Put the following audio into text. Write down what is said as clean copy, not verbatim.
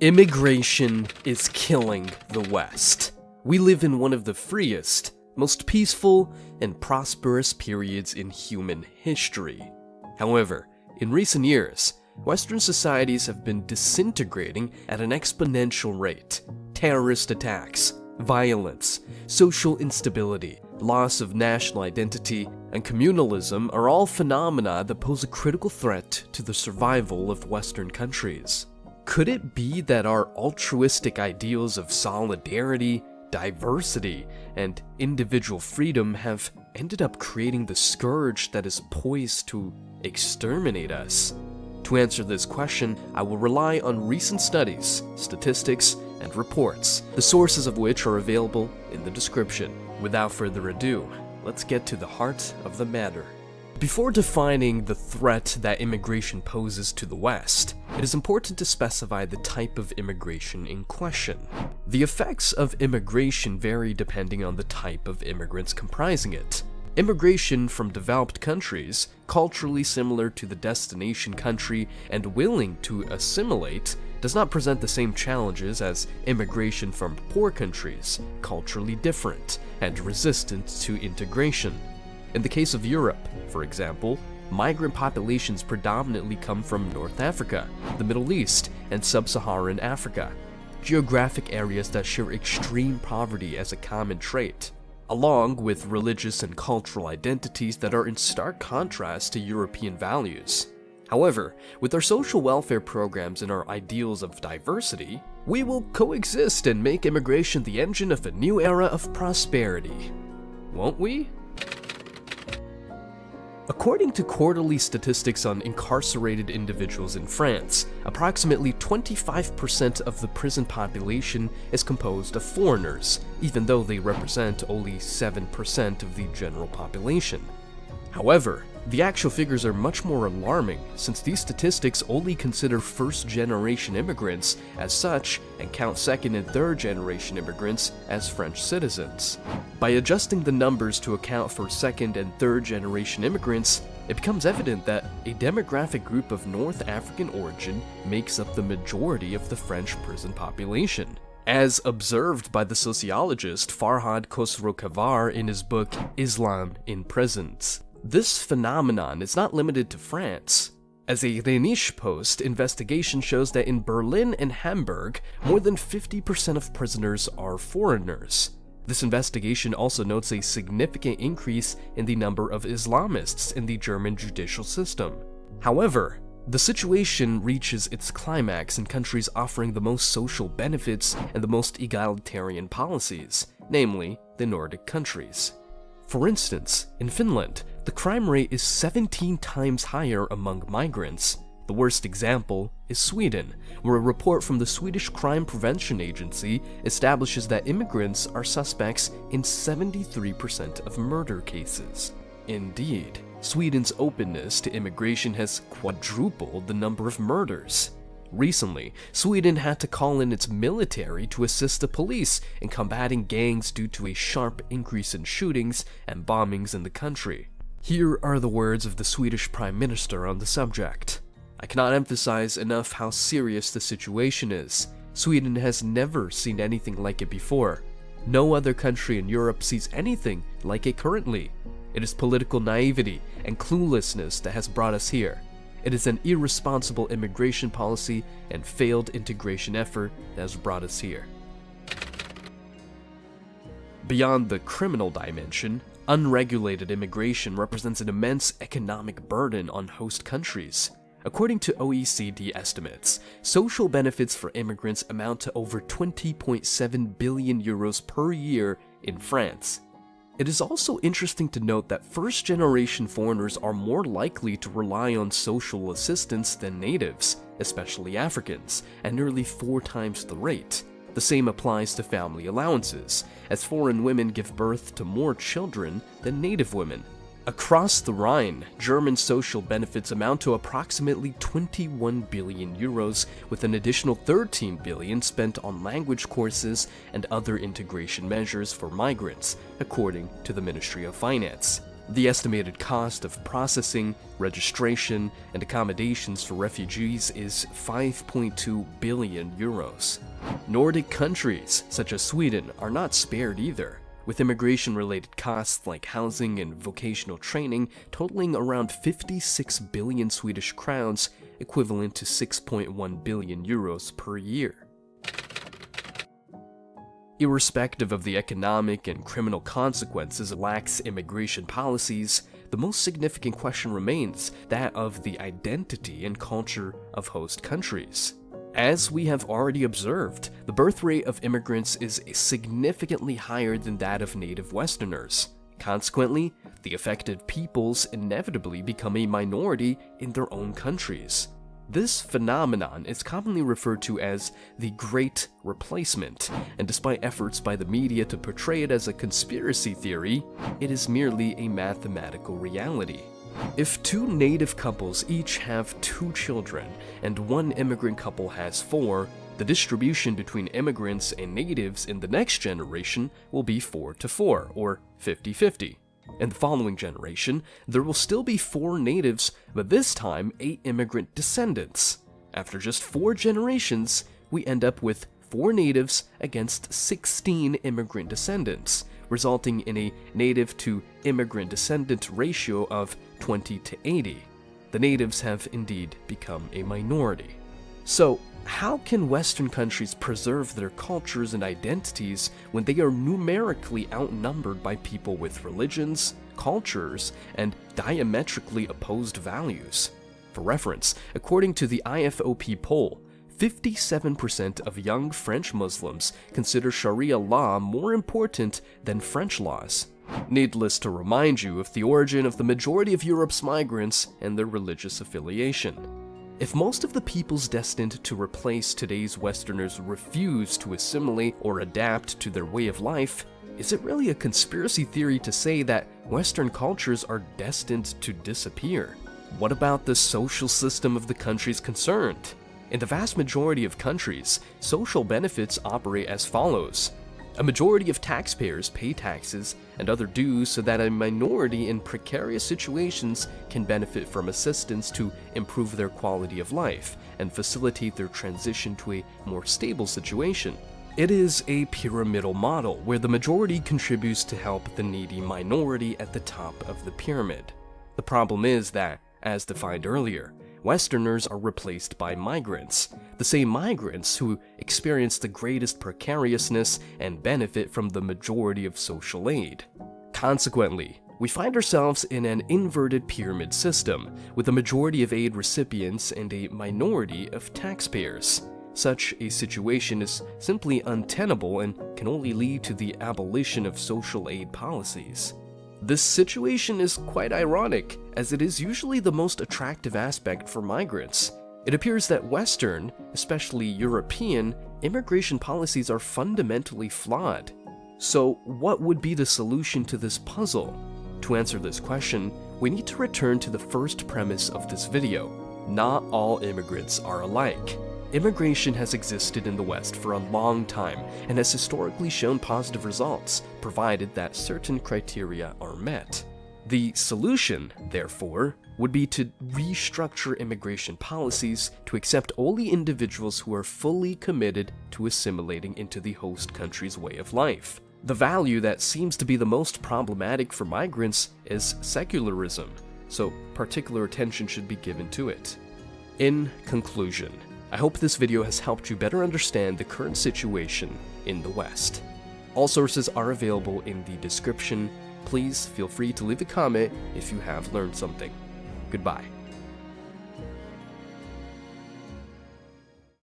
Immigration is killing the West. We live in one of the freest, most peaceful, and prosperous periods in human history. However, in recent years, Western societies have been disintegrating at an exponential rate. Terrorist attacks, violence, social instability, loss of national identity, and communalism are all phenomena that pose a critical threat to the survival of Western countries. Could it be that our altruistic ideals of solidarity, diversity, and individual freedom have ended up creating the scourge that is poised to exterminate us? To answer this question, I will rely on recent studies, statistics, and reports, the sources of which are available in the description. Without further ado, let's get to the heart of the matter. Before defining the threat that immigration poses to the West, it is important to specify the type of immigration in question. The effects of immigration vary depending on the type of immigrants comprising it. Immigration from developed countries, culturally similar to the destination country and willing to assimilate, does not present the same challenges as immigration from poor countries, culturally different and resistant to integration. In the case of Europe, for example, migrant populations predominantly come from North Africa, the Middle East, and Sub-Saharan Africa, geographic areas that share extreme poverty as a common trait, along with religious and cultural identities that are in stark contrast to European values. However, with our social welfare programs and our ideals of diversity, we will coexist and make immigration the engine of a new era of prosperity. Won't we? According to quarterly statistics on incarcerated individuals in France, approximately 25% of the prison population is composed of foreigners, even though they represent only 7% of the general population. However, the actual figures are much more alarming, since these statistics only consider first-generation immigrants as such and count second- and third-generation immigrants as French citizens. By adjusting the numbers to account for second- and third-generation immigrants, it becomes evident that a demographic group of North African origin makes up the majority of the French prison population, as observed by the sociologist Farhad Khosrow-Kavar in his book Islam in Prisons. This phenomenon is not limited to France. As a Rhenish Post investigation shows that in Berlin and Hamburg, more than 50% of prisoners are foreigners. This investigation also notes a significant increase in the number of Islamists in the German judicial system. However, the situation reaches its climax in countries offering the most social benefits and the most egalitarian policies, namely the Nordic countries. For instance, in Finland, the crime rate is 17 times higher among migrants. The worst example is Sweden, where a report from the Swedish Crime Prevention Agency establishes that immigrants are suspects in 73% of murder cases. Indeed, Sweden's openness to immigration has quadrupled the number of murders. Recently, Sweden had to call in its military to assist the police in combating gangs due to a sharp increase in shootings and bombings in the country. Here are the words of the Swedish Prime Minister on the subject. "I cannot emphasize enough how serious the situation is. Sweden has never seen anything like it before. No other country in Europe sees anything like it currently. It is political naivety and cluelessness that has brought us here. It is an irresponsible immigration policy and failed integration effort that has brought us here." Beyond the criminal dimension, unregulated immigration represents an immense economic burden on host countries. According to OECD estimates, social benefits for immigrants amount to over 20.7 billion euros per year in France. It is also interesting to note that first-generation foreigners are more likely to rely on social assistance than natives, especially Africans, at nearly 4 times the rate. The same applies to family allowances, as foreign women give birth to more children than native women. Across the Rhine, German social benefits amount to approximately 21 billion euros, with an additional 13 billion spent on language courses and other integration measures for migrants, according to the Ministry of Finance. The estimated cost of processing, registration, and accommodations for refugees is 5.2 billion euros. Nordic countries, such as Sweden, are not spared either, with immigration-related costs like housing and vocational training totaling around 56 billion Swedish crowns, equivalent to 6.1 billion euros per year. Irrespective of the economic and criminal consequences of lax immigration policies, the most significant question remains that of the identity and culture of host countries. As we have already observed, the birth rate of immigrants is significantly higher than that of native Westerners. Consequently, the affected peoples inevitably become a minority in their own countries. This phenomenon is commonly referred to as the Great Replacement, and despite efforts by the media to portray it as a conspiracy theory, it is merely a mathematical reality. If two native couples each have 2 children, and one immigrant couple has 4, the distribution between immigrants and natives in the next generation will be 4-4, or 50-50. In the following generation, there will still be 4 natives, but this time 8 immigrant descendants. After just 4 generations, we end up with 4 natives against 16 immigrant descendants, resulting in a native to immigrant descendant ratio of 20-80. The natives have indeed become a minority. So, how can Western countries preserve their cultures and identities when they are numerically outnumbered by people with religions, cultures, and diametrically opposed values? For reference, according to the IFOP poll, 57% of young French Muslims consider Sharia law more important than French laws. Needless to remind you of the origin of the majority of Europe's migrants and their religious affiliation. If most of the peoples destined to replace today's Westerners refuse to assimilate or adapt to their way of life, is it really a conspiracy theory to say that Western cultures are destined to disappear? What about the social system of the countries concerned? In the vast majority of countries, social benefits operate as follows. A majority of taxpayers pay taxes and other dues so that a minority in precarious situations can benefit from assistance to improve their quality of life and facilitate their transition to a more stable situation. It is a pyramidal model where the majority contributes to help the needy minority at the top of the pyramid. The problem is that, as defined earlier, Westerners are replaced by migrants, the same migrants who experience the greatest precariousness and benefit from the majority of social aid. Consequently, we find ourselves in an inverted pyramid system, with a majority of aid recipients and a minority of taxpayers. Such a situation is simply untenable and can only lead to the abolition of social aid policies. This situation is quite ironic, as it is usually the most attractive aspect for migrants. It appears that Western, especially European, immigration policies are fundamentally flawed. So, what would be the solution to this puzzle? To answer this question, we need to return to the first premise of this video. Not all immigrants are alike. Immigration has existed in the West for a long time and has historically shown positive results, provided that certain criteria are met. The solution, therefore, would be to restructure immigration policies to accept only individuals who are fully committed to assimilating into the host country's way of life. The value that seems to be the most problematic for migrants is secularism, so particular attention should be given to it. In conclusion, I hope this video has helped you better understand the current situation in the West. All sources are available in the description. Please feel free to leave a comment if you have learned something. Goodbye.